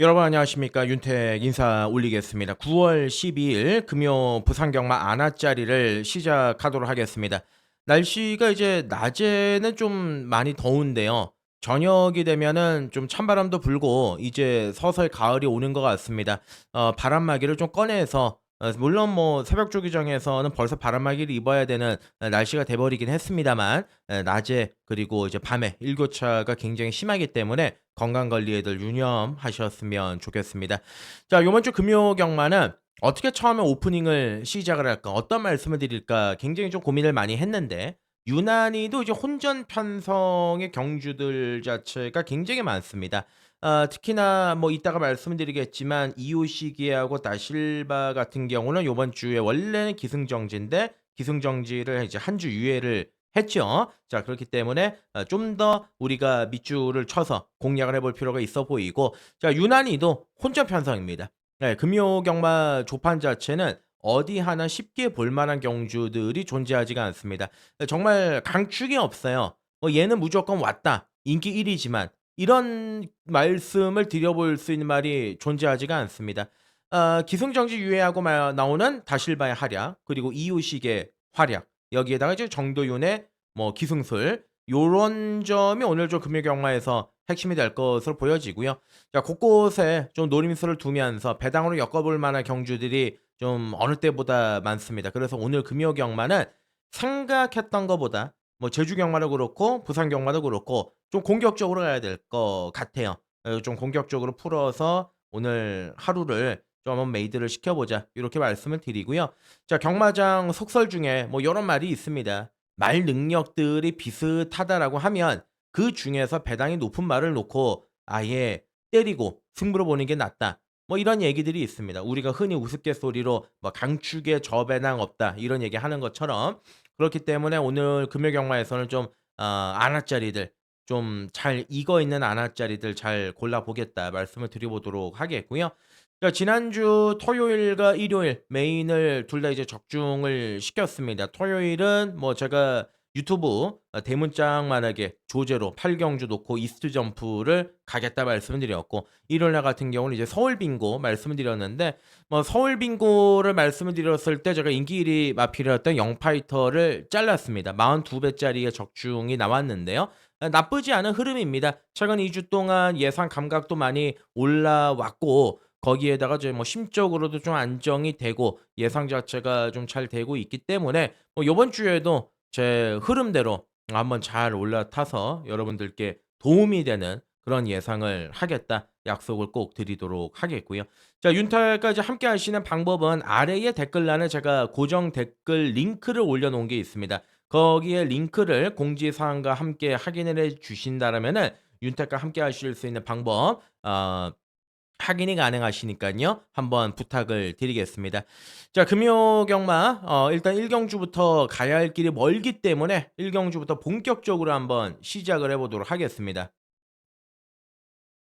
여러분 안녕하십니까. 윤택 인사 올리겠습니다. 9월 12일 금요 부산경마 안화짜리를 시작하도록 하겠습니다. 날씨가 이제 낮에는 좀 많이 더운데요. 저녁이 되면은 좀 찬바람도 불고 이제 서서히 가을이 오는 것 같습니다. 바람막이를 좀 꺼내서 물론 뭐 새벽 조기정에서는 벌써 바람막이를 입어야 되는 날씨가 돼 버리긴 했습니다만 낮에 그리고 이제 밤에 일교차가 굉장히 심하기 때문에 건강 관리에들 유념하셨으면 좋겠습니다. 자, 요번 주 금요 경마는 어떻게 처음에 오프닝을 시작을 할까? 어떤 말씀을 드릴까? 굉장히 좀 고민을 많이 했는데 유난히도 이제 혼전 편성의 경주들 자체가 굉장히 많습니다. 특히나 뭐 이따가 말씀드리겠지만 이오시기하고 다실바 같은 경우는 요번 주에 원래는 기승정지인데 기승정지를 이제 한 주 유예를 했죠. 자, 그렇기 때문에 좀 더 우리가 밑줄을 쳐서 공략을 해볼 필요가 있어 보이고, 자, 유난히도 혼전 편성입니다. 네, 금요 경마 조판 자체는 어디 하나 쉽게 볼 만한 경주들이 존재하지가 않습니다. 정말 강축이 없어요. 얘는 무조건 왔다. 인기 1 위지만 이런 말씀을 드려볼 수 있는 말이 존재하지가 않습니다. 기승정지 유예하고 나오는 다실바의 활약, 그리고 이유식의 활약, 여기에다가 이제 정도윤의 뭐 기승술, 요런 점이 오늘 좀 금요 경마에서 핵심이 될 것으로 보여지고요. 자, 곳곳에 좀 노림수를 두면서 배당으로 엮어볼 만한 경주들이 좀 어느 때보다 많습니다. 그래서 오늘 금요 경마는 생각했던 것보다 뭐 제주 경마도 그렇고 부산 경마도 그렇고 좀 공격적으로 가야 될 것 같아요. 좀 공격적으로 풀어서 오늘 하루를 좀 한번 메이드를 시켜보자, 이렇게 말씀을 드리고요. 자, 경마장 속설 중에 뭐 요런 말이 있습니다. 말 능력들이 비슷하다라고 하면 그중에서 배당이 높은 말을 놓고 아예 때리고 승부를 보는 게 낫다, 뭐 이런 얘기들이 있습니다. 우리가 흔히 우스갯소리로 뭐 "강축에 저배당 없다." 이런 얘기하는 것처럼, 그렇기 때문에 오늘 금요 경마에서는 좀 안아짜리들, 좀 잘 익어 있는 안아짜리들 잘 골라 보겠다 말씀을 드려 보도록 하겠고요. 자, 지난주 토요일과 일요일 메인을 둘 다 이제 적중을 시켰습니다. 토요일은 뭐 제가 유튜브 대문짝만하게 조제로 8 경주 놓고 이스트 점프를 가겠다 말씀을 드렸고, 일요일 날 같은 경우는 이제 서울 빙고 말씀을 드렸는데, 뭐 서울 빙고를 말씀을 드렸을 때 제가 인기 1위 마필이었던 영파이터를 잘랐습니다. 42 배짜리의 적중이 나왔는데요. 나쁘지 않은 흐름입니다. 최근 2주 동안 예상 감각도 많이 올라왔고, 거기에다가 이제 뭐 심적으로도 좀 안정이 되고 예상 자체가 좀 잘 되고 있기 때문에 뭐 요번 주에도 제 흐름대로 한번 잘 올라타서 여러분들께 도움이 되는 그런 예상을 하겠다 약속을 꼭 드리도록 하겠고요. 자, 윤탈까지 함께 하시는 방법은 아래의 댓글란에 제가 고정 댓글 링크를 올려 놓은 게 있습니다. 거기에 링크를 공지사항과 함께 확인을 해 주신다라면은 윤택과 함께 하실 수 있는 방법 확인이 가능하시니깐요, 한번 부탁을 드리겠습니다. 자, 금요 경마 일단 1 경주부터 가야 할 길이 멀기 때문에 1 경주부터 본격적으로 한번 시작을 해 보도록 하겠습니다.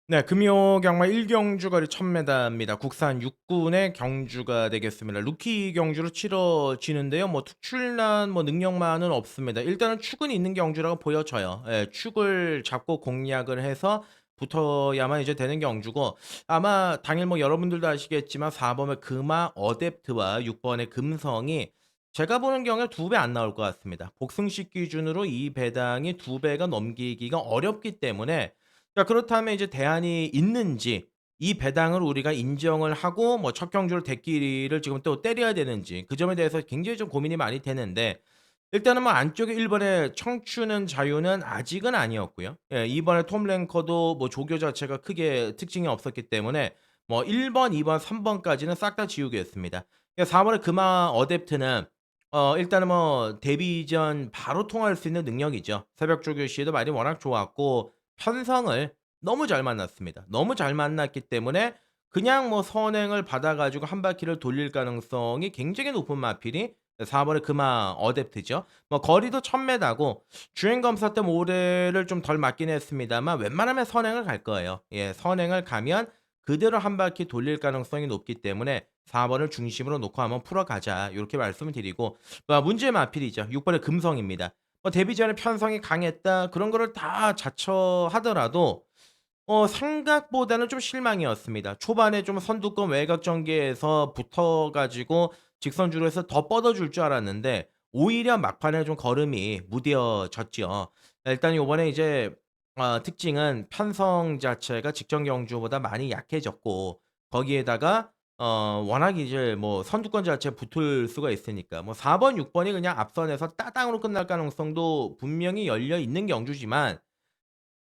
네, 금요 경마 1 경주 거리 1000m입니다. 국산 6군의 경주가 되겠습니다. 루키 경주로 치러지는데요. 뭐 특출난 뭐 능력만은 없습니다. 일단은 축은 있는 경주라고 보여져요. 예, 축을 잡고 공략을 해서 붙어야만 이제 되는 경주고, 아마 당일 뭐 여러분들도 아시겠지만 4 번의 금화 어댑트와 6 번의 금성이 제가 보는 경우에 2배 안 나올 것 같습니다. 복승식 기준으로 이 배당이 2 배가 넘기기가 어렵기 때문에, 자, 그렇다면 이제 대안이 있는지, 이 배당을 우리가 인정을 하고 뭐 첫 경주를 대끼리를 지금 또 때려야 되는지, 그 점에 대해서 굉장히 좀 고민이 많이 되는데, 일단은 뭐 안쪽에 1 번에 청춘은 자유는 아직은 아니었고요. 예, 2 번에 톰 랭커도 뭐 조교 자체가 크게 특징이 없었기 때문에 뭐 1 번, 2 번, 3 번까지는 싹 다 지우개였습니다. 4 번에 금화 어댑트는 일단은 뭐 데뷔 전 바로 통할 수 있는 능력이죠. 새벽 조교 시에도 말이 워낙 좋았고 편성을 너무 잘 만났습니다. 너무 잘 만났기 때문에 그냥 뭐 선행을 받아 가지고 한 바퀴를 돌릴 가능성이 굉장히 높은 마필이 4 번의 금화 어댑트죠. 뭐 거리도 1000 고 주행 검사 때 모래를 좀 덜 맞긴 했습니다만 웬만하면 선행을 갈 거예요. 예, 선행을 가면 그대로 한 바퀴 돌릴 가능성이 높기 때문에 4 번을 중심으로 놓고 한번 풀어가자, 요렇게 말씀을 드리고, 문제의 마필이죠. 6 번의 금성입니다. 데뷔 전에 편성이 강했다, 그런 거를 다 자처하더라도 생각보다는 좀 실망이었습니다. 초반에 좀 선두권 외곽 전개에서 붙어 가지고 직선주로 해서 더 뻗어줄 줄 알았는데 오히려 막판에 좀 걸음이 무뎌졌죠. 일단 요번에 이제 특징은 편성 자체가 직전 경주보다 많이 약해졌고 거기에다가 워낙 이제 뭐 선두권 자체에 붙을 수가 있으니까 뭐 4 번, 6 번이 그냥 앞선에서 따당으로 끝날 가능성도 분명히 열려 있는 경주지만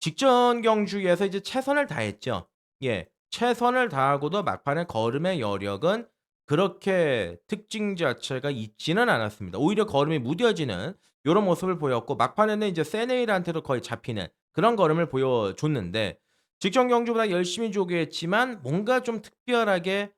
직전 경주에서 이제 최선을 다했죠. 예. 최선을 다하고도 막판에 걸음의 여력은 그렇게 특징 자체가 있지는 않았습니다. 오히려 걸음이 무뎌지는 요런 모습을 보였고 막판에는 이제 세네일한테도 거의 잡히는 그런 걸음을 보여줬는데 직전 경주보다 열심히 조교했지만 뭔가 좀 특별하게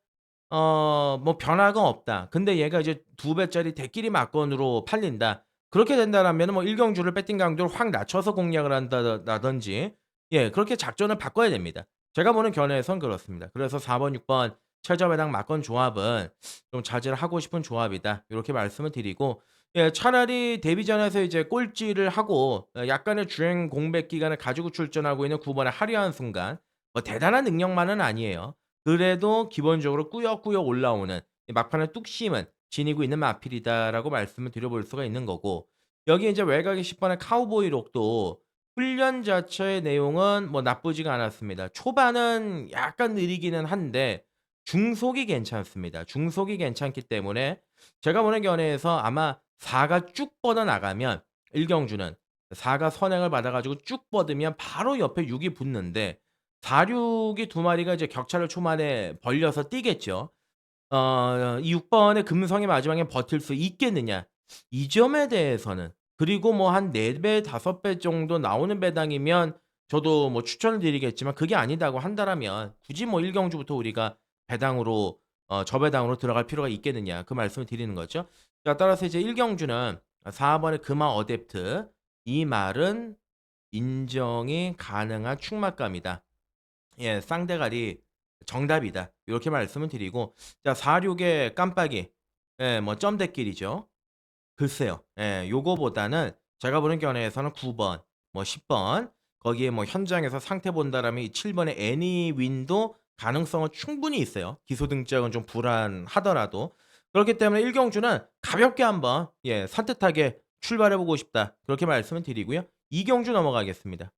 뭐 변화가 없다. 근데 얘가 이제 2배짜리 대끼리 막건으로 팔린다. 그렇게 된다라면은 뭐 1 경주를 배팅 강도를 확 낮춰서 공략을 한다 라든지 예 그렇게 작전을 바꿔야 됩니다. 제가 보는 견해에선 그렇습니다. 그래서 4 번, 6번 최저배당 막건 조합은 좀 자제를 하고 싶은 조합이다. 요렇게 말씀을 드리고 예 차라리 데뷔전에서 이제 꼴찌를 하고 약간의 주행 공백 기간을 가지고 출전하고 있는 9 번의 화려한 순간 뭐 대단한 능력만은 아니에요. 그래도 기본적으로 꾸역꾸역 올라오는 이 막판에 뚝심은 지니고 있는 마필이다라고 말씀을 드려볼 수가 있는 거고 여기에 이제 외곽의 10 번의 카우보이 록도 훈련 자체의 내용은 뭐 나쁘지가 않았습니다. 초반은 약간 느리기는 한데 중속이 괜찮습니다. 중속이 괜찮기 때문에 제가 보는 견해에서 아마 4가 쭉 뻗어나가면 1 경주는 4가 선행을 받아 가지고 쭉 뻗으면 바로 옆에 6이 붙는데 4, 6이 두 마리가 이제 격차를 초반에 벌려서 뛰겠죠. 이 6 번의 금성이 마지막에 버틸 수 있겠느냐. 이 점에 대해서는 그리고 뭐 한 4 배, 5배 정도 나오는 배당이면 저도 뭐 추천을 드리겠지만 그게 아니다고 한다라면 굳이 뭐 1 경주부터 우리가 배당으로 저배당으로 들어갈 필요가 있겠느냐 그 말씀을 드리는 거죠. 자 따라서 이제 1 경주는 4 번의 금화 어댑트 이 말은 인정이 가능한 충막감이다. 예 쌍대가리 정답이다. 요렇게 말씀을 드리고 자 46의 깜빡이 예 뭐 점대길이죠. 글쎄요. 예 요거보다는 제가 보는 견해에서는 9 번 뭐 10번 거기에 뭐 현장에서 상태 본다라면 이 7 번의 애니윈도 가능성은 충분히 있어요. 기소 등짝은 좀 불안하더라도. 그렇기 때문에 1 경주는 가볍게 한번 예 산뜻하게 출발해 보고 싶다. 그렇게 말씀을 드리고요. 2 경주 넘어가겠습니다.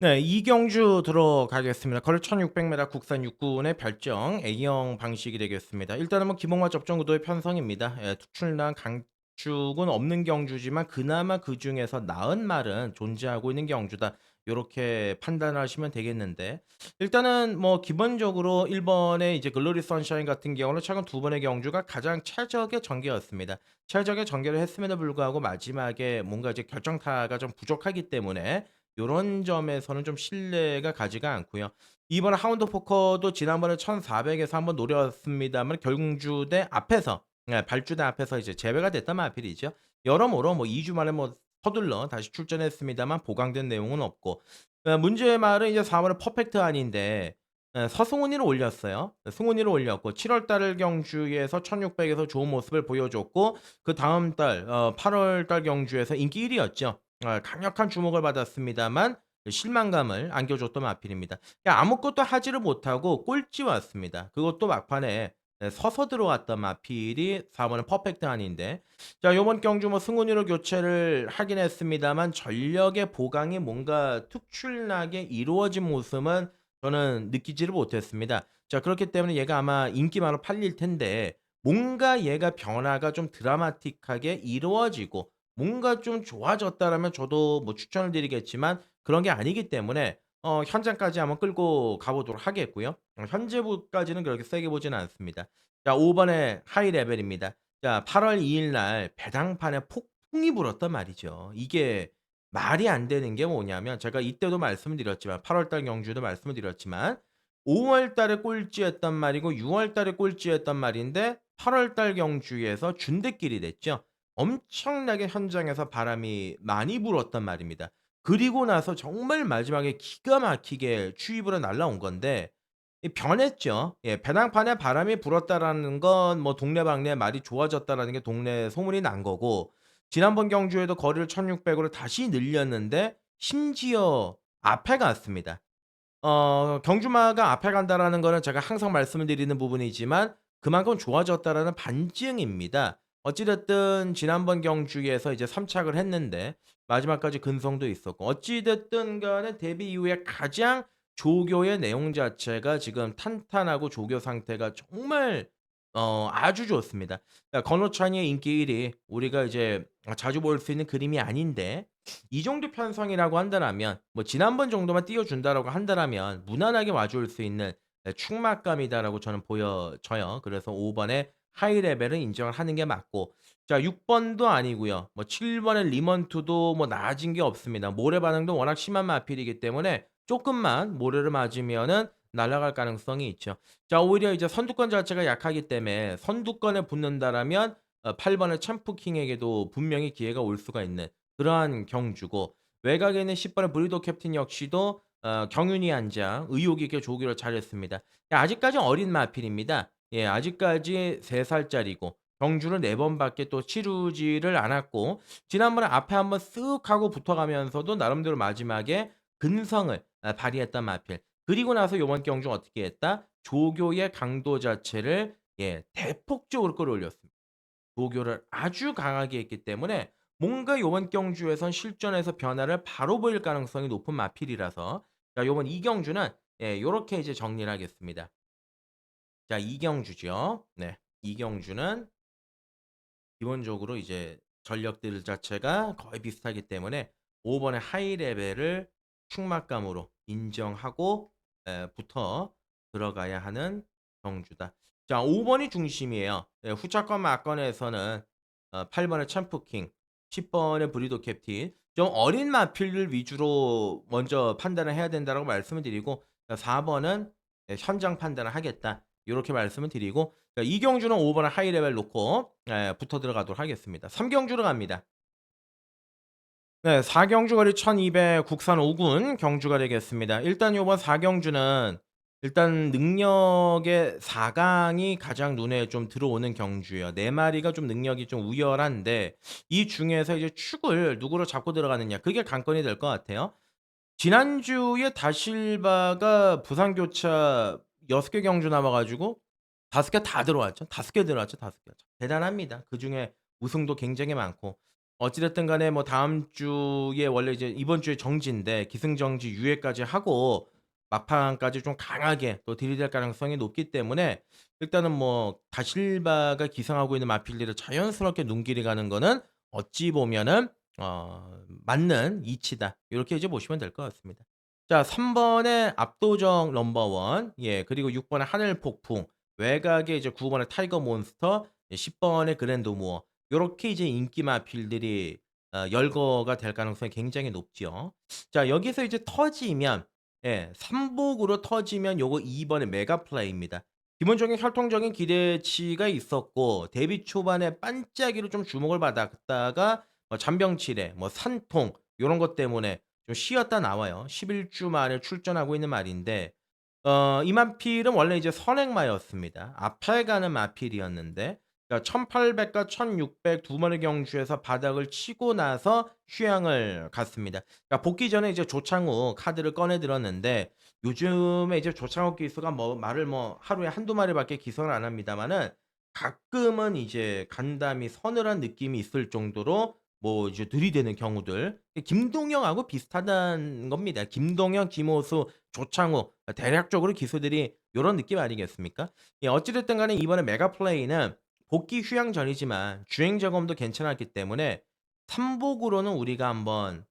네. 이경주 들어가겠습니다. 거리 1600m 국산 육군의 별정 A형 방식이 되겠습니다. 일단은 뭐 기본과 접종 구도의 편성입니다. 예 특출난 강축은 없는 경주지만 그나마 그중에서 나은 말은 존재하고 있는 경주다. 요렇게 판단하시면 되겠는데 일단은 뭐 기본적으로 1 번의 이제 글로리 선샤인 같은 경우는 최근 2 번의 경주가 가장 최적의 전개였습니다. 최적의 전개를 했음에도 불구하고 마지막에 뭔가 이제 결정타가 좀 부족하기 때문에 요런 점에서는 좀 신뢰가 가지가 않고요. 이번 하운드 포커도 지난번에 1,400 에서 한번 노렸습니다만 경주대 앞에서 예 발주대 앞에서 이제 제외가 됐단 말이죠. 여러모로 뭐 2주 만에 뭐 서둘러 다시 출전했습니다만 보강된 내용은 없고 문제의 말은 이제 4 월에 퍼펙트 아닌데 서승훈이를 올렸어요. 승훈이를 올렸고 7월 달 경주에서 1,600 에서 좋은 모습을 보여줬고 그다음 달 8월 달 경주에서 인기 1 위였죠. 강력한 주목을 받았습니다만 실망감을 안겨줬던 마필입니다. 그냥 아무것도 하지를 못하고 꼴찌 왔습니다. 그것도 막판에 서서 들어왔던 마필이 4 번은 퍼펙트 아닌데 자 요번 경주 뭐 승훈이로 교체를 하긴 했습니다만 전력의 보강이 뭔가 특출나게 이루어진 모습은 저는 느끼지를 못했습니다. 자 그렇기 때문에 얘가 아마 인기만으로 팔릴 텐데 뭔가 얘가 변화가 좀 드라마틱하게 이루어지고 뭔가 좀 좋아졌다라면 저도 뭐 추천을 드리겠지만 그런 게 아니기 때문에 현장까지 한번 끌고 가 보도록 하겠고요. 현재부까지는 그렇게 세게 보지는 않습니다. 자 5 번의 하이 레벨입니다. 자 8월 2일 날 배당판에 폭풍이 불었단 말이죠. 이게 말이 안 되는 게 뭐냐면 제가 이때도 말씀을 드렸지만 8월 달 경주도 말씀을 드렸지만 5월 달에 꼴찌했단 말이고 6월 달에 꼴찌했단 말인데 8월 달 경주에서 준대길이 됐죠. 엄청나게 현장에서 바람이 많이 불었단 말입니다. 그리고 나서 정말 마지막에 기가 막히게 추위불어 날라온 건데 이 변했죠. 예 배낭판에 바람이 불었다라는 건 뭐 동네방네 말이 좋아졌다라는 게 동네 소문이 난 거고 지난번 경주에도 거리를 1,600 으로 다시 늘렸는데 심지어 앞에 갔습니다. 경주마가 앞에 간다라는 거는 제가 항상 말씀을 드리는 부분이지만 그만큼 좋아졌다라는 반증입니다. 어찌 됐든 지난번 경주에서 이제 3 착을 했는데 마지막까지 근성도 있었고 어찌 됐든 간에 데뷔 이후에 가장 조교의 내용 자체가 지금 탄탄하고 조교 상태가 정말 아주 좋습니다. 그러니까 건호찬이의 인기 1위 우리가 이제 자주 볼 수 있는 그림이 아닌데 이 정도 편성이라고 한다라면 뭐 지난번 정도만 띄워준다라고 한다라면 무난하게 와줄 수 있는 충막감이다라고 저는 보여져요. 그래서 5 번의 하이 레벨은 인정을 하는 게 맞고 자 6 번도 아니고요. 뭐 7 번의 리먼트도 뭐 나아진 게 없습니다. 모래 반응도 워낙 심한 마필이기 때문에 쪼끔만 모래를 맞으면은 날아갈 가능성이 있죠. 자 오히려 이제 선두권 자체가 약하기 때문에 선두권에 붙는다라면 8 번의 챔프킹에게도 분명히 기회가 올 수가 있는 그러한 경주고 외곽에 있는 10 번의 브리도 캡틴 역시도 경윤이 한 장 의욕 있게 조기를 잘했습니다. 아직까지 어린 마필입니다. 예 아직까지 3 살짜리고 경주를 4 번밖에 또 치르지를 않았고 지난번에 앞에 한번 쓱 하고 붙어가면서도 나름대로 마지막에 근성을 발휘했던 마필. 그리고 나서 요번 경주 어떻게 했다? 조교의 강도 자체를 대폭적으로 끌어올렸습니다. 조교를 아주 강하게 했기 때문에 뭔가 요번 경주에선 실전에서 변화를 바로 보일 가능성이 높은 마필이라서 자 요번 이 경주는 요렇게 이제 정리를 하겠습니다. 자 이 경주죠. 네. 이 경주는 기본적으로 이제 전력들 자체가 거의 비슷하기 때문에 5 번의 하이 레벨을 충막감으로 인정하고 부터 들어가야 하는 경주다. 자 5 번이 중심이에요. 후차권 막권에서는 8 번의 챔프킹, 10 번의 브리도 캡틴 좀 어린 마필들 위주로 먼저 판단을 해야 된다라고 말씀을 드리고 4 번은 현장 판단을 하겠다. 요렇게 말씀을 드리고 자 이 경주는 5 번을 하이 레벨 놓고 붙어 들어가도록 하겠습니다. 3 경주로 갑니다. 네. 4 경주 거리 1200 국산 5군 경주가 되겠습니다. 일단 요번 4 경주는 일단 능력의 4 강이 가장 눈에 좀 들어오는 경주예요. 4 마리가 좀 능력이 좀 우열한데 이 중에서 이제 축을 누구로 잡고 들어가느냐 그게 관건이 될 것 같아요. 지난주에 다실바가 부산 교차 6개 경주 남아 가지고 5개 다 들어왔죠. 5개 들어왔죠, 5개. 대단합니다. 그중에 우승도 굉장히 많고 어찌 됐든 간에 뭐 다음 주에 원래 이제 이번 주에 정지인데 기승정지 유예까지 하고 막판까지 좀 강하게 또 들이댈 가능성이 높기 때문에 일단은 뭐 다실바가 기승하고 있는 마필들을 자연스럽게 눈길이 가는 거는 어찌 보면은 맞는 이치다. 요렇게 이제 보시면 될 것 같습니다. 자 3 번의 압도적 넘버 원 그리고 6 번의 하늘 폭풍 외곽에 이제 9 번의 타이거 몬스터 10 번의 그랜드 무어 요렇게 이제 인기 마필들이 열거가 될 가능성이 굉장히 높지요. 자 여기서 이제 터지면 삼복으로 터지면 요거 2 번의 메가 플레이입니다. 기본적인 혈통적인 기대치가 있었고 데뷔 초반에 반짝이로 좀 주목을 받았다가 잔병치레 산통 요런 것 때문에 좀 쉬었다 나와요. 11주 만에 출전하고 있는 말인데 이 마필은 원래 이제 선행마였습니다. 앞에 가는 마필이었는데 그러니까 1800과 1600 두 번의 경주에서 바닥을 치고 나서 휴양을 갔습니다. 그러니까 복귀 전에 이제 조창우 카드를 꺼내 들었는데 요즘에 이제 조창욱 기수가 뭐 말을 뭐 하루에 한두 마리밖에 기선을 안 합니다마는 가끔은 이제 간담이 서늘한 느낌이 있을 정도로 뭐 이제 들이대는 경우들 김동영하고 비슷하다는 겁니다. 김동영, 김호수, 조창우 대략적으로 기수들이 요런 느낌 아니겠습니까? 어찌 됐든 간에 이번에 메가 플레이는 복귀 휴양 전이지만 주행 점검도 괜찮았기 때문에 삼복으로는 우리가 한번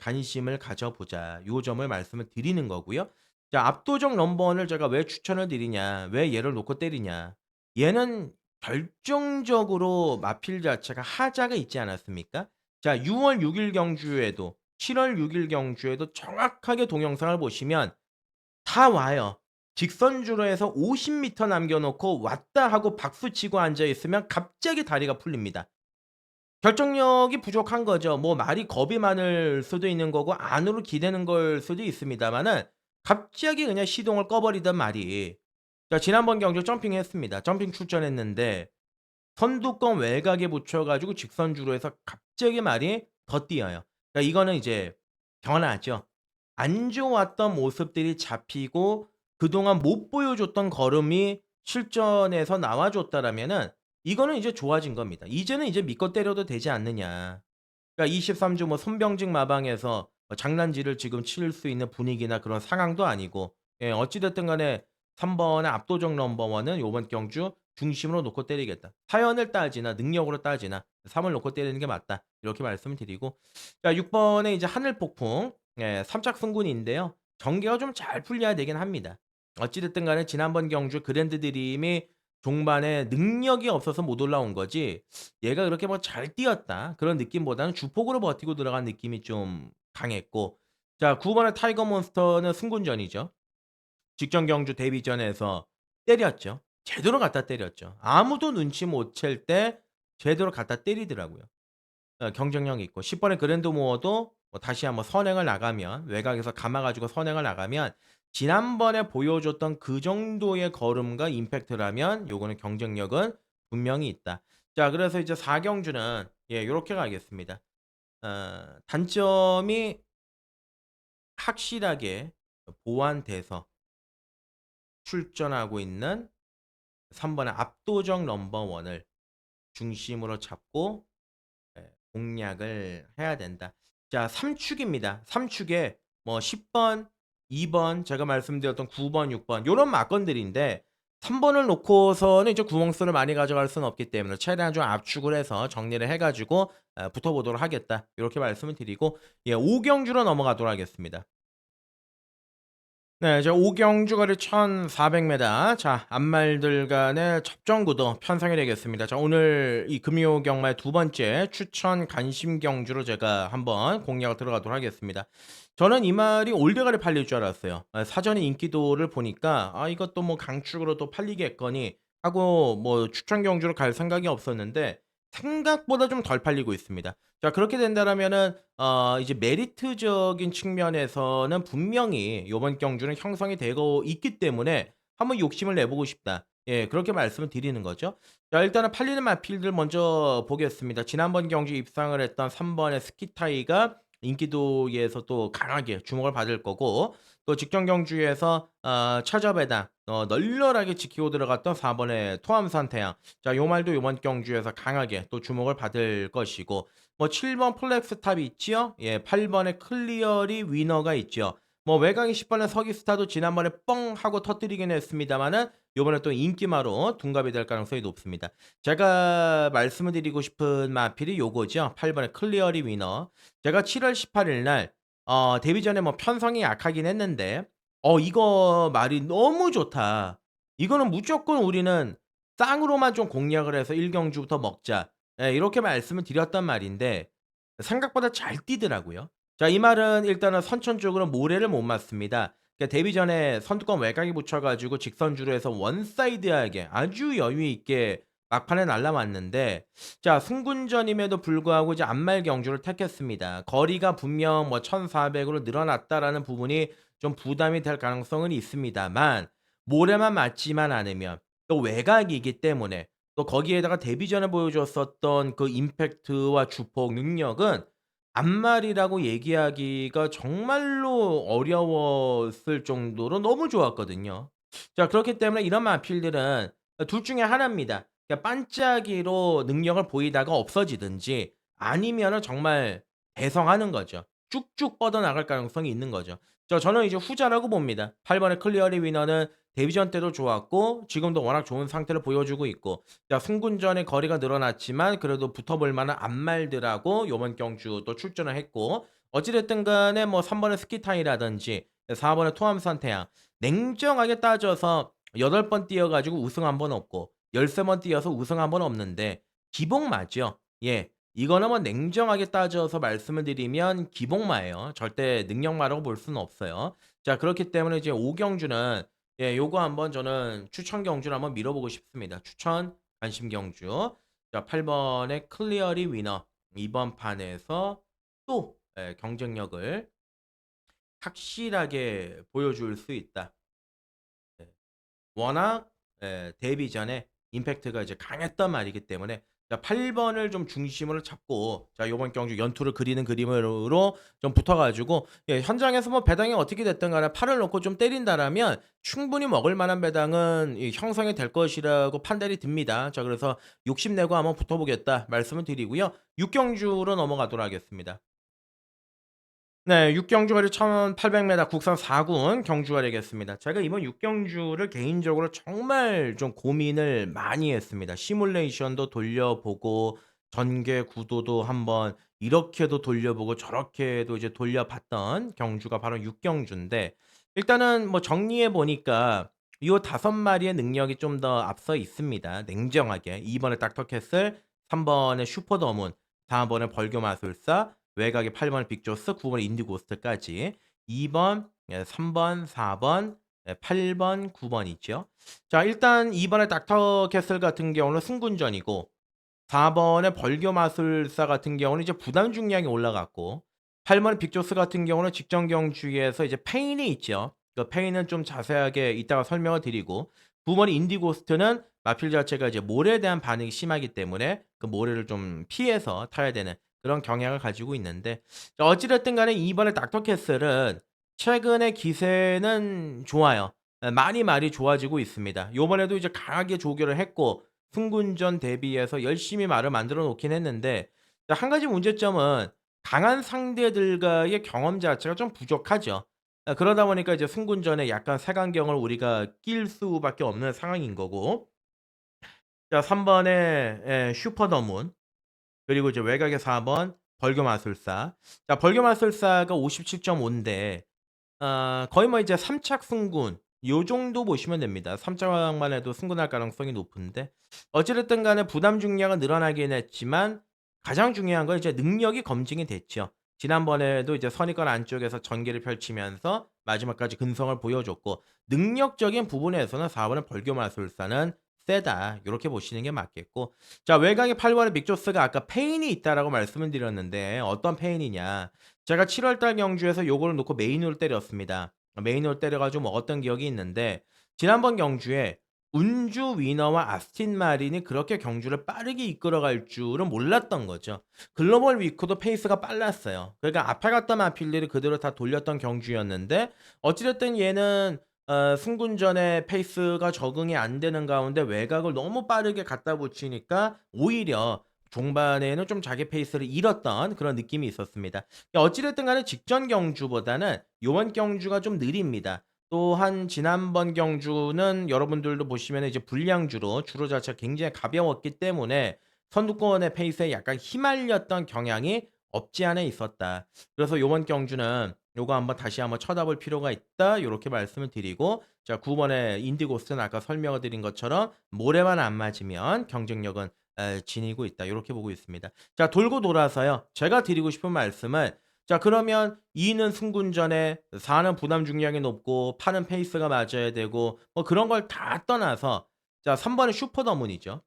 관심을 가져보자. 요 점을 말씀을 드리는 거고요. 자 압도적 넘버원을 제가 왜 추천을 드리냐, 왜 얘를 놓고 때리냐. 얘는 결정적으로 마필 자체가 하자가 있지 않았습니까? 자 6월 6일 경주에도 7월 6일 경주에도 정확하게 동영상을 보시면 다 와요. 직선주로 해서 50 미터 남겨 놓고 "왔다." 하고 박수치고 앉아 있으면 갑자기 다리가 풀립니다. 결정력이 부족한 거죠. 뭐 말이 겁이 많을 수도 있는 거고 안으로 기대는 걸 수도 있습니다마는 갑자기 그냥 시동을 꺼 버리던 말이 자 지난번 경주 점핑했습니다. 점핑 출전했는데 선두권 외곽에 붙여 가지고 직선주로 해서 갑자기 말이 더 뛰어요. 그러니까 이거는 이제 변화죠. 안 좋았던 모습들이 잡히고 그동안 못 보여줬던 걸음이 실전에서 나와줬다라면은 이거는 이제 좋아진 겁니다. 이제는 이제 믿고 때려도 되지 않느냐. 그러니까 23주 뭐 손병직 마방에서 장난질을 지금 칠 수 있는 분위기나 그런 상황도 아니고, 예 어찌 됐든 간에 3 번의 압도적 넘버원은 요번 경주 중심으로 놓고 때리겠다. 타연을 따지나 능력으로 따지나 3을 놓고 때리는 게 맞다. 이렇게 말씀을 드리고, 자 6 번에 이제 하늘폭풍, 예 3 짝 승군인데요. 전개가 좀 잘 풀려야 되긴 합니다. 어찌 됐든 간에 지난번 경주 그랜드 드림이 종반에 능력이 없어서 못 올라온 거지, 얘가 그렇게 뭐 잘 뛰었다 그런 느낌보다는 주폭으로 버티고 들어간 느낌이 좀 강했고, 자 9 번의 타이거 몬스터는 승군전이죠. 직전 경주 데뷔전에서 때렸죠. 제대로 갖다 때렸죠. 아무도 눈치 못 챌 때 제대로 갖다 때리더라고요. 경쟁력 있고 10 번의 그랜드 모어도 뭐 다시 한번 선행을 나가면, 외곽에서 감아 가지고 선행을 나가면 지난번에 보여줬던 그 정도의 걸음과 임팩트라면 요거는 경쟁력은 분명히 있다. 자 그래서 이제 4 경주는 요렇게 가겠습니다. 단점이 확실하게 보완돼서 출전하고 있는 3 번의 압도적 넘버 원을 중심으로 잡고 공략을 해야 된다. 자 3 축입니다. 3 축에 뭐 10 번, 2번 제가 말씀드렸던 9 번, 6번 요런 막건들인데, 3 번을 놓고서는 이제 구멍수를 많이 가져갈 수는 없기 때문에 최대한 좀 압축을 해서 정리를 해 가지고 붙어 보도록 하겠다. 요렇게 말씀을 드리고, 5 경주로 넘어가도록 하겠습니다. 네. 저 오경주 거리 1,400 미터. 자 앞말들 간의 접전 구도 편성이 되겠습니다. 자 오늘 이 금요 경마의 두 번째 추천 관심 경주로 제가 한번 공략을 들어가도록 하겠습니다. 저는 이 말이 올드가리 팔릴 줄 알았어요. 사전에 인기도를 보니까 '아 이것도 뭐 강축으로 또 팔리겠거니.' 하고 뭐 추천 경주로 갈 생각이 없었는데 생각보다 좀 덜 팔리고 있습니다. 자 그렇게 된다라면은 이제 메리트적인 측면에서는 분명히 요번 경주는 형성이 되고 있기 때문에 '한번 욕심을 내 보고 싶다.' 그렇게 말씀을 드리는 거죠. 자 일단은 팔리는 마필들 먼저 보겠습니다. 지난번 경주 입상을 했던 3 번의 스키타이가 인기도에서 또 강하게 주목을 받을 거고, 또 직전 경주에서 차저배당 널널하게 지키고 들어갔던 4 번의 토암산 태양, 자 요 말도 요번 경주에서 강하게 또 주목을 받을 것이고, 뭐 7번 플렉스탑이 있지요. 8 번의 클리어리 위너가 있죠. 뭐 외곽이 10 번의 서기스타도 지난번에 뻥 하고 터뜨리긴 했습니다마는 요번에 또 인기마로 둔갑이 될 가능성이 높습니다. 제가 말씀을 드리고 싶은 마필이 요거죠. 8 번의 클리어리 위너. 제가 7월 18일 날 데뷔 전에 뭐 편성이 약하긴 했는데 이거 말이 너무 좋다. 이거는 무조건 우리는 쌍으로만 좀 공략을 해서 1 경주부터 먹자. 이렇게 말씀을 드렸단 말인데 생각보다 잘 뛰더라고요. 자 이 말은 일단은 선천 쪽으로 모래를 못 맞습니다. 그러니까 데뷔 전에 선두권 외곽에 붙여 가지고 직선주로 해서 원사이드하게 아주 여유 있게 막판에 날라왔는데, 자 승군전임에도 불구하고 이제 앞말 경주를 택했습니다. 거리가 분명 뭐 1,400 으로 늘어났다라는 부분이 좀 부담이 될 가능성은 있습니다만, 모래만 맞지만 않으면 또 외곽이기 때문에, 또 거기에다가 데뷔 전에 보여줬었던 그 임팩트와 주폭 능력은 앞말이라고 얘기하기가 정말로 어려웠을 정도로 너무 좋았거든요. 자 그렇기 때문에 이런 마필들은 둘 중에 하나입니다. 그러니까 반짝이로 능력을 보이다가 없어지든지, 아니면은 정말 대성하는 거죠. 쭉쭉 뻗어나갈 가능성이 있는 거죠. 저는 이제 후자라고 봅니다. 8 번의 클리어리 위너는 데뷔전 때도 좋았고 지금도 워낙 좋은 상태를 보여주고 있고, 자 승군전의 거리가 늘어났지만 그래도 붙어볼 만한 앞말들하고 요번 경주 또 출전을 했고, 어찌 됐든 간에 뭐 3 번의 스키타이라든지 4 번의 토암산 태양, 냉정하게 따져서 8번 뛰어 가지고 우승 한 번 없고 13번 뛰어서 우승 한 번 없는데 기복마죠. 이거는 뭐 냉정하게 따져서 말씀을 드리면 기복마예요. 절대 능력마라고 볼 수는 없어요. 자 그렇기 때문에 이제 5 경주는 요거 한번 저는 추천 경주를 한번 밀어보고 싶습니다. 추천 관심 경주. 자 8 번의 클리어리 위너, 이번 판에서 또 경쟁력을 확실하게 보여줄 수 있다. 네. 워낙 데뷔 전에 임팩트가 이제 강했단 말이기 때문에 자 8 번을 좀 중심으로 잡고 자 요번 경주 연투를 그리는 그림으로 좀 붙어 가지고 예 현장에서 뭐 배당이 어떻게 됐든 간에 팔을 놓고 좀 때린다라면 충분히 먹을 만한 배당은 이 형성이 될 것이라고 판단이 듭니다. 자 그래서 "욕심내고 한번 붙어 보겠다." 말씀을 드리고요. 6 경주로 넘어가도록 하겠습니다. 네. 육경주거리 1,800 m 국산 4군 경주가 되겠습니다. 제가 이번 육경주를 개인적으로 정말 좀 고민을 많이 했습니다. 시뮬레이션도 돌려보고 전개 구도도 한번 이렇게도 돌려보고 저렇게도 이제 돌려봤던 경주가 바로 육경주인데 일단은 뭐 정리해 보니까 요 5 마리의 능력이 좀 더 앞서 있습니다, 냉정하게. 2 번에 닥터캐슬, 3 번에 슈퍼더문, 4 번에 벌교마술사, 외곽에 8 번에 빅조스, 9 번에 인디고스트까지 2 번, 예 3 번, 4 번, 예 8 번, 9 번이죠. 자 일단 2 번의 닥터 캐슬 같은 경우는 승군전이고 4 번의 벌교 마술사 같은 경우는 이제 부담 중량이 올라갔고 8 번의 빅조스 같은 경우는 직전 경주에서 이제 페인이 있죠. 그 페인은 좀 자세하게 이따가 설명을 드리고 9 번의 인디고스트는 마필 자체가 이제 모래에 대한 반응이 심하기 때문에 그 모래를 좀 피해서 타야 되는 그런 경향을 가지고 있는데 자 어찌 됐든 간에 이번에 닥터 캐슬은 최근의 기세는 좋아요. 예 많이 좋아지고 있습니다. 요번에도 이제 강하게 조교를 했고 승군전 대비해서 열심히 말을 만들어 놓긴 했는데 자 한 가지 문제점은 강한 상대들과의 경험 자체가 좀 부족하죠. 그러다 보니까 이제 승군전에 약간 색안경을 우리가 낄 수밖에 없는 상황인 거고 자 3 번에 예 슈퍼더문 그리고 이제 외곽의 4번 벌교마술사. 자 벌교마술사가 57.5 인데 거의 뭐 이제 3 착 승군 요 정도 보시면 됩니다. 3 착만 해도 승군할 가능성이 높은데 어찌 됐든 간에 부담 중량은 늘어나긴 했지만 가장 중요한 건 이제 능력이 검증이 됐죠. 지난번에도 이제 선입관 안쪽에서 전개를 펼치면서 마지막까지 근성을 보여줬고 능력적인 부분에서는 4 번의 벌교마술사는 세다. 요렇게 보시는 게 맞겠고 자 외곽에 8 번의 믹조스가 아까 페인이 있다라고 말씀을 드렸는데 어떤 페인이냐. 제가 7월 달 경주에서 요거를 놓고 메인으로 때렸습니다. 메인으로 때려 가지고 먹었던 기억이 있는데 지난번 경주에 운주 위너와 아스틴 마린이 그렇게 경주를 빠르게 이끌어갈 줄은 몰랐던 거죠. 글로벌 위크도 페이스가 빨랐어요. 그러니까 앞에 갔던 마필들이 그대로 다 돌렸던 경주였는데 어찌 됐든 얘는 승군전에 페이스가 적응이 안 되는 가운데 외곽을 너무 빠르게 갖다 붙이니까 오히려 종반에는 좀 자기 페이스를 잃었던 그런 느낌이 있었습니다. 어찌 됐든 간에 직전 경주보다는 요번 경주가 좀 느립니다. 또한 지난번 경주는 여러분들도 보시면은 이제 불량주로 주로 자체가 굉장히 가벼웠기 때문에 선두권의 페이스에 약간 휘말렸던 경향이 없지 않아 있었다. 그래서 요번 경주는 요거 한번 다시 한번 쳐다볼 필요가 있다. 요렇게 말씀을 드리고 자 9 번의 인디고스는 아까 설명을 드린 것처럼 모래만 안 맞으면 경쟁력은 지니고 있다. 요렇게 보고 있습니다. 자 돌고 돌아서요. 제가 드리고 싶은 말씀은 자 그러면 2는 승군전에 4는 부담 중량이 높고 8은 페이스가 맞아야 되고 뭐 그런 걸 다 떠나서 자 3 번의 슈퍼더문이죠.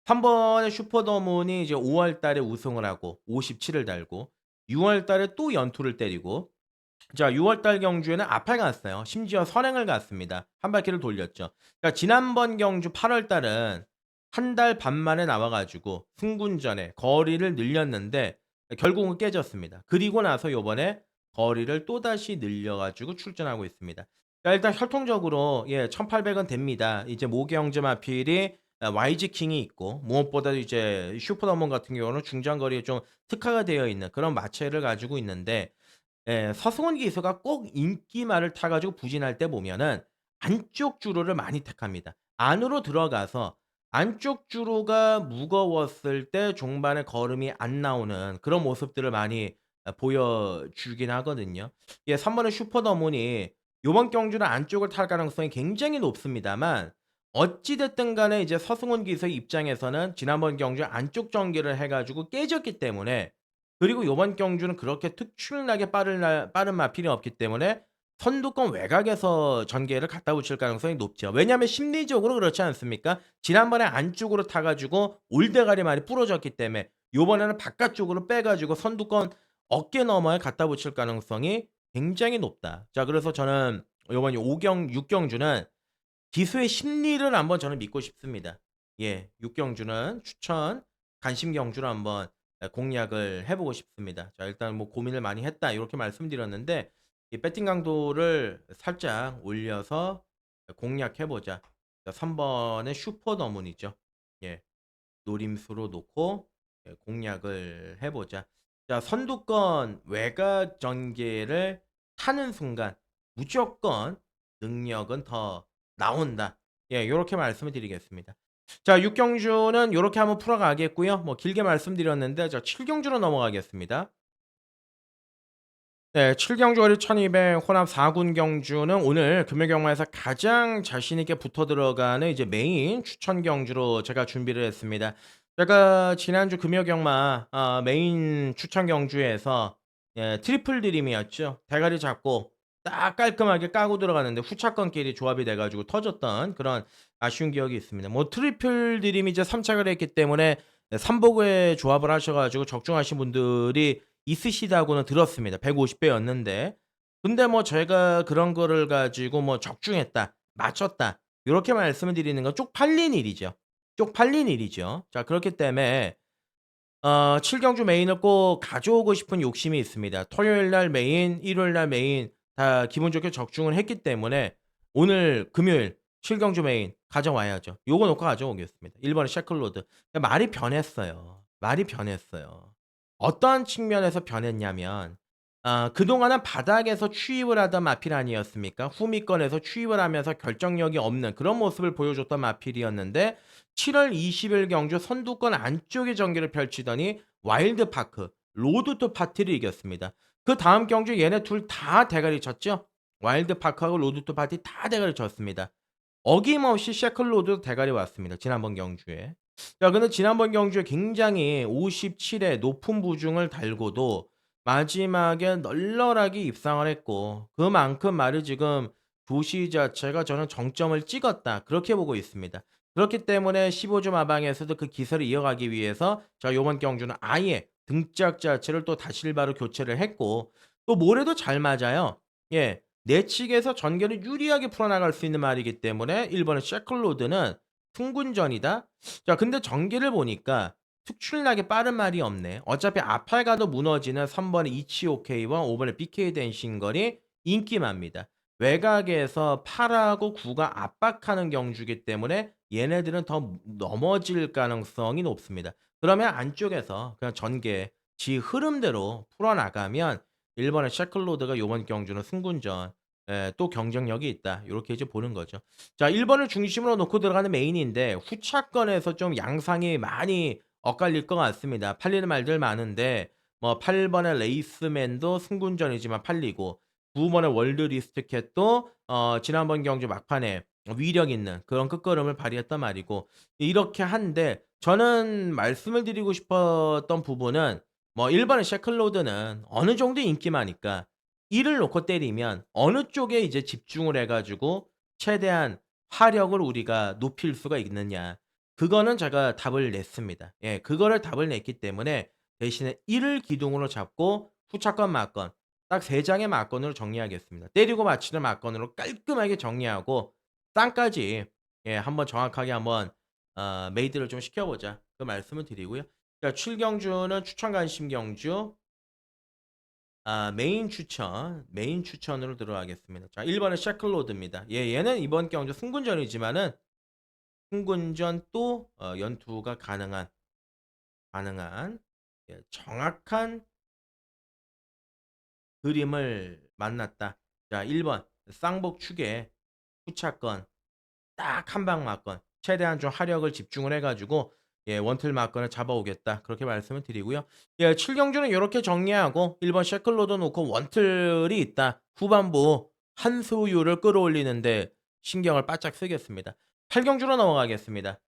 3 번의 슈퍼더문이 이제 5월 달에 우승을 하고 57을 달고 6월 달에 또 연투를 때리고 자 6월 달 경주에는 앞에 갔어요. 심지어 선행을 갔습니다. 한 바퀴를 돌렸죠. 그러니까 지난번 경주 8월 달은 한 달 반 만에 나와 가지고 승군전에 거리를 늘렸는데 결국은 깨졌습니다. 그리고 나서 요번에 거리를 또다시 늘려 가지고 출전하고 있습니다. 그러니까 일단 혈통적으로 예 1,800은 됩니다. 이제 모경제 마필이 YG 킹이 있고 무엇보다도 이제 슈퍼더먼 같은 경우는 중장거리에 좀 특화가 되어 있는 그런 마체를 가지고 있는데 예. 서승원 기수가 꼭 인기말을 타 가지고 부진할 때 보면은 안쪽 주로를 많이 택합니다. 안으로 들어가서 안쪽 주로가 무거웠을 때 종반에 걸음이 안 나오는 그런 모습들을 많이 보여주긴 하거든요. 예 3 번의 슈퍼더문이 요번 경주는 안쪽을 탈 가능성이 굉장히 높습니다만 어찌 됐든 간에 이제 서승원 기수의 입장에서는 지난번 경주 안쪽 전개를 해 가지고 깨졌기 때문에 그리고 요번 경주는 그렇게 특출나게 빠른 마필이 없기 때문에 선두권 외곽에서 전개를 갖다 붙일 가능성이 높죠. 왜냐하면 심리적으로 그렇지 않습니까? 지난번에 안쪽으로 타 가지고 올대가리 많이 부러졌기 때문에 요번에는 바깥쪽으로 빼 가지고 선두권 어깨 너머에 갖다 붙일 가능성이 굉장히 높다. 자 그래서 저는 요번 5 경 6 경주는 기수의 심리를 한번 저는 믿고 싶습니다. 예. 6 경주는 추천 관심 경주로 한번 공략을 해 보고 싶습니다. 자 일단 뭐 "고민을 많이 했다." 이렇게 말씀드렸는데 이 배팅 강도를 살짝 올려서 공략해 보자. 자 3 번의 슈퍼 더문이죠. 예. 노림수로 놓고 공략을 해 보자. 자 선두권 외곽 전개를 타는 순간 무조건 능력은 더 나온다. 예 요렇게 말씀을 드리겠습니다. 자 6 경주는 요렇게 한번 풀어 가겠고요. 뭐 길게 말씀드렸는데 자 7 경주로 넘어가겠습니다. 네. 7 경주거리 1200 혼합 4군 경주는 오늘 금요 경마에서 가장 자신 있게 붙어 들어가는 이제 메인 추천 경주로 제가 준비를 했습니다. 제가 지난주 금요 경마 메인 추천 경주에서 트리플 드림이었죠. 대가리 잡고 딱 깔끔하게 까고 들어가는데 후차권끼리 조합이 돼 가지고 터졌던 그런 아쉬운 기억이 있습니다. 뭐 트리플 드림이 이제 3 착을 했기 때문에 3 복의 조합을 하셔 가지고 적중하신 분들이 있으시다고는 들었습니다. 150 배였는데. 근데 뭐 제가 그런 거를 가지고 뭐 적중했다, 맞췄다 요렇게 말씀을 드리는 건 쪽팔린 일이죠. 쪽팔린 일이죠. 자 그렇기 때문에 7 경주 메인을 꼭 가져오고 싶은 욕심이 있습니다. 토요일 날 메인, 일요일 날 메인 다 기분 좋게 적중을 했기 때문에 오늘 금요일 7 경주 메인 가져와야죠. 요거 놓고 가져오겠습니다. 1 번의 샤클로드. 말이 변했어요. 말이 변했어요. 어떠한 측면에서 변했냐면 그동안은 바닥에서 추입을 하던 마필 아니었습니까? 후미권에서 추입을 하면서 결정력이 없는 그런 모습을 보여줬던 마필이었는데 7월 20일 경주 선두권 안쪽에 전개를 펼치더니 와일드파크, 로드 투 파티를 이겼습니다. 그다음 경주 얘네 둘 다 대가리 쳤죠? 와일드파크하고 로드 투 파티 다 대가리 쳤습니다. 어김없이 셰클로드 대가리 왔습니다. 지난번 경주에. 자 근데 지난번 경주에 굉장히 57의 높은 부중을 달고도 마지막에 널널하게 입상을 했고 그만큼 말이 지금 도시 자체가 저는 정점을 찍었다. 그렇게 보고 있습니다. 그렇기 때문에 15주 마방에서도 그 기세를 이어가기 위해서 자 요번 경주는 아예 등짝 자체를 또 다실바로 교체를 했고 또 모래도 잘 맞아요. 예. 내측에서 전개를 유리하게 풀어나갈 수 있는 말이기 때문에 1 번의 셰클로드는 승군전이다. 자 근데 전개를 보니까 특출나게 빠른 말이 없네. 어차피 아팔가도 무너지는 3 번의 이치오케이와 5 번의 BK 댄싱걸이 인기맙니다. 외곽에서 8하고 9가 압박하는 경주이기 때문에 얘네들은 더 넘어질 가능성이 높습니다. 그러면 안쪽에서 그냥 전개 지 흐름대로 풀어나가면 1 번의 샤클로드가 요번 경주는 승군전 또 경쟁력이 있다. 요렇게 이제 보는 거죠. 자 1 번을 중심으로 놓고 들어가는 메인인데 후차권에서 좀 양상이 많이 엇갈릴 것 같습니다. 팔리는 말들 많은데 뭐 8 번의 레이스맨도 승군전이지만 팔리고 9 번의 월드 리스트캣도 지난번 경주 막판에 위력 있는 그런 끝걸음을 발휘했단 말이고 이렇게 한데 저는 말씀을 드리고 싶었던 부분은 뭐 1 번의 셰클로드는 어느 정도 인기마니까 이를 놓고 때리면 어느 쪽에 이제 집중을 해 가지고 최대한 화력을 우리가 높일 수가 있느냐. 그거는 제가 답을 냈습니다. 예. 그거를 답을 냈기 때문에 대신에 1을 기둥으로 잡고 후차권 맞건 딱 3 장의 맞건으로 정리하겠습니다. 때리고 맞히는 맞건으로 깔끔하게 정리하고 땅까지 한번 정확하게 한번 메이드를 좀 시켜 보자. 그 말씀을 드리고요. 자 7 경주는 추천 관심 경주 메인 추천으로 들어가겠습니다. 자 1 번은 샤클로드입니다. 얘는 이번 경주 승군전이지만은 승군전 또 연투가 가능한 정확한 그림을 만났다. 자 1번 쌍복 축에 후차권 딱 한 방 맞건 최대한 좀 화력을 집중을 해 가지고 원틀 맞건을 잡아오겠다. 그렇게 말씀을 드리고요. 7 경주는 요렇게 정리하고 1번 셰클로드 놓고 원틀이 있다. 후반부 한 수요를 끌어올리는데 신경을 바짝 쓰겠습니다. 8 경주로 넘어가겠습니다.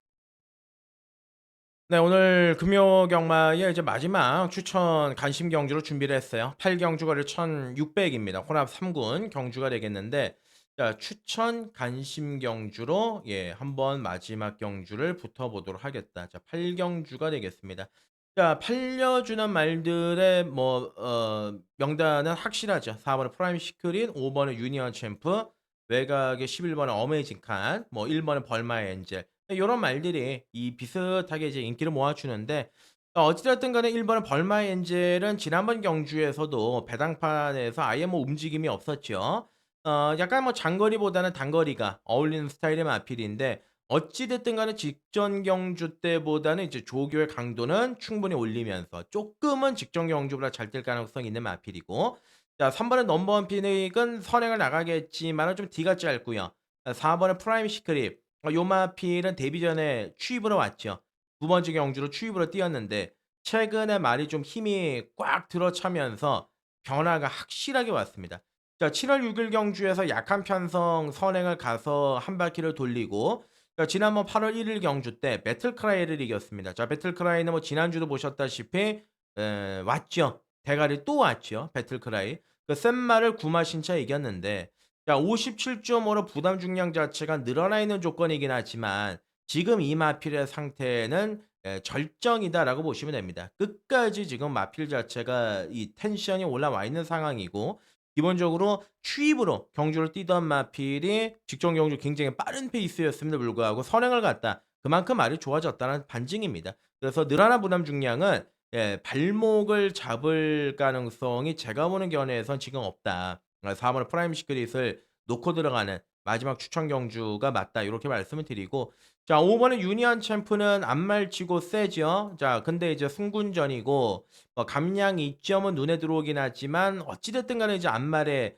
네 오늘 금요 경마의 이제 마지막 추천 관심 경주로 준비를 했어요. 8 경주 거리 1,600 입니다. 혼합 3군 경주가 되겠는데 자 추천 관심 경주로 한번 마지막 경주를 붙어 보도록 하겠다. 자 8 경주가 되겠습니다. 자 팔려주는 말들의 뭐 명단은 확실하죠. 4 번의 프라임 시크릿, 5 번의 유니언 챔프, 외곽의 11 번의 어메이징 칸, 뭐 1 번의 벌마의 엔젤 요런 말들이 이 비슷하게 이제 인기를 모아주는데 어찌 됐든 간에 1 번은 벌마 엔젤은 지난번 경주에서도 배당판에서 아예 뭐 움직임이 없었죠. 약간 뭐 장거리보다는 단거리가 어울리는 스타일의 마필인데 어찌 됐든 간에 직전 경주 때보다는 이제 조교의 강도는 충분히 올리면서 쪼끔은 직전 경주보다 잘 뛸 가능성이 있는 마필이고, 자 3 번은 넘버 원 피닉은 선행을 나가겠지만은 좀 뒤가 짧고요. 4 번은 프라임 시크릿, 요 마필은 데뷔전에 취입으로 왔죠. 두 번째 경주로 취입으로 뛰었는데 최근에 말이 좀 힘이 꽉 들어차면서 변화가 확실하게 왔습니다. 자 7월 6일 경주에서 약한 편성 선행을 가서 한 바퀴를 돌리고, 지난번 8월 1일 경주 때 배틀크라이를 이겼습니다. 자 배틀크라이는 뭐 지난주도 보셨다시피 왔죠. 대가리 또 왔죠, 배틀크라이. 그 센 말을 구마 신차 이겼는데, 자 57.5로 부담 중량 자체가 늘어나 있는 조건이긴 하지만 지금 이 마필의 상태는 절정이다라고 보시면 됩니다. 끝까지 지금 마필 자체가 이 텐션이 올라와 있는 상황이고, 기본적으로 추입으로 경주를 뛰던 마필이 직전 경주 굉장히 빠른 페이스였음에도 불구하고 선행을 갔다. 그만큼 말이 좋아졌다는 반증입니다. 그래서 늘어난 부담 중량은 발목을 잡을 가능성이 제가 보는 견해에선 지금 없다. 4 번의 프라임 시크릿을 놓고 들어가는 마지막 추천 경주가 맞다, 요렇게 말씀을 드리고, 자 5 번의 유니언 챔프는 앞말치고 세죠. 자 근데 이제 승군전이고 뭐 감량 이점은 눈에 들어오긴 하지만 어찌 됐든 간에 이제 앞말의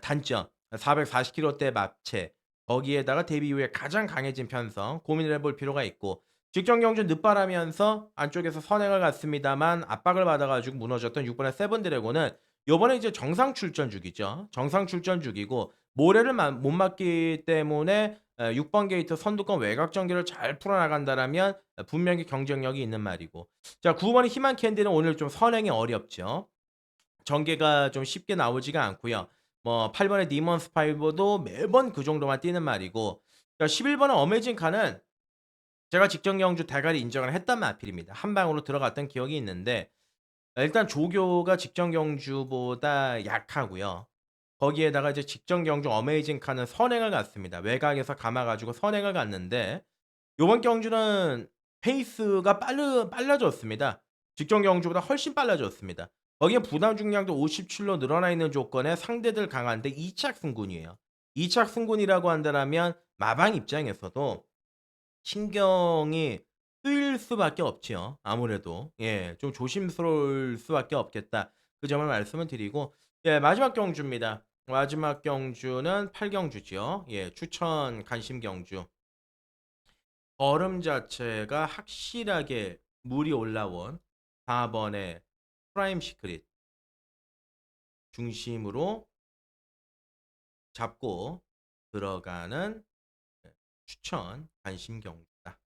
단점 440 킬로대 합체, 거기에다가 데뷔 이후에 가장 강해진 편성 고민을 해볼 필요가 있고, 직전 경주 늦바라면서 안쪽에서 선행을 갔습니다만 압박을 받아 가지고 무너졌던 6 번의 세븐 드래곤은 요번에 이제 정상 출전 중이죠. 정상 출전 중이고 모래를 못 맞기 때문에 6번 게이트 선두권 외곽 전개를 잘 풀어나간다라면 분명히 경쟁력이 있는 말이고, 자 9 번의 희망 캔디는 오늘 좀 선행이 어렵죠. 전개가 좀 쉽게 나오지가 않고요. 뭐 8 번의 니먼 스파이버도 매번 그 정도만 뛰는 말이고, 자 11 번의 어메이징 카는 제가 직전 경주 대가리 인정을 했단 마필입니다. 한 방으로 들어갔던 기억이 있는데 일단 조교가 직전 경주보다 약하고요. 거기에다가 이제 직전 경주 어메이징 카는 선행을 갔습니다. 외곽에서 감아 가지고 선행을 갔는데 요번 경주는 페이스가 빨라졌습니다. 직전 경주보다 훨씬 빨라졌습니다. 거기에 부담 중량도 57로 늘어나 있는 조건에 상대들 강한데 2착 승군이에요. 2착 승군이라고 한다라면 마방 입장에서도 신경이 쓰일 수밖에 없지요. 아무래도. 예. 좀 조심스러울 수밖에 없겠다. 그 점을 말씀을 드리고, 예 마지막 경주입니다. 마지막 경주는 8 경주지요. 예 추천 관심 경주. 걸음 자체가 확실하게 물이 올라온 4 번의 프라임 시크릿 중심으로 잡고 들어가는 추천 관심 경주다.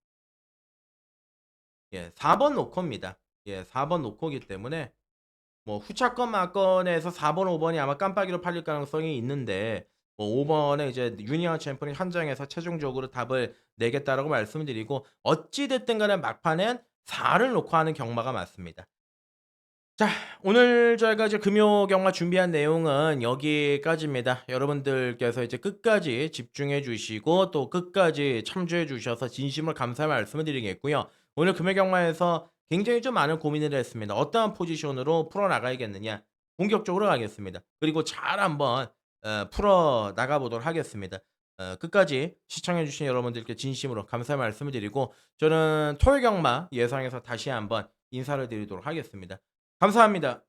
예 4번 노코입니다. 예 4번 노코기 때문에 뭐 후차권 막건에서 4 번, 5 번이 아마 깜빡이로 팔릴 가능성이 있는데 뭐 5 번에 이제 유니언 챔프는 현장에서 최종적으로 답을 내겠다라고 말씀을 드리고, 어찌 됐든 간에 막판엔 4를 놓고 하는 경마가 맞습니다. 자 오늘 저희가 이제 금요 경마 준비한 내용은 여기까지입니다. 여러분들께서 이제 끝까지 집중해 주시고 또 끝까지 참조해 주셔서 진심으로 감사의 말씀을 드리겠고요. 오늘 금요 경마에서 굉장히 좀 많은 고민을 했습니다. 어떠한 포지션으로 풀어 나가야겠느냐. 공격적으로 가겠습니다. 그리고 잘 한번 풀어 나가 보도록 하겠습니다. 끝까지 시청해 주신 여러분들께 진심으로 감사의 말씀을 드리고 저는 토요 경마 예상해서 다시 한번 인사를 드리도록 하겠습니다. 감사합니다.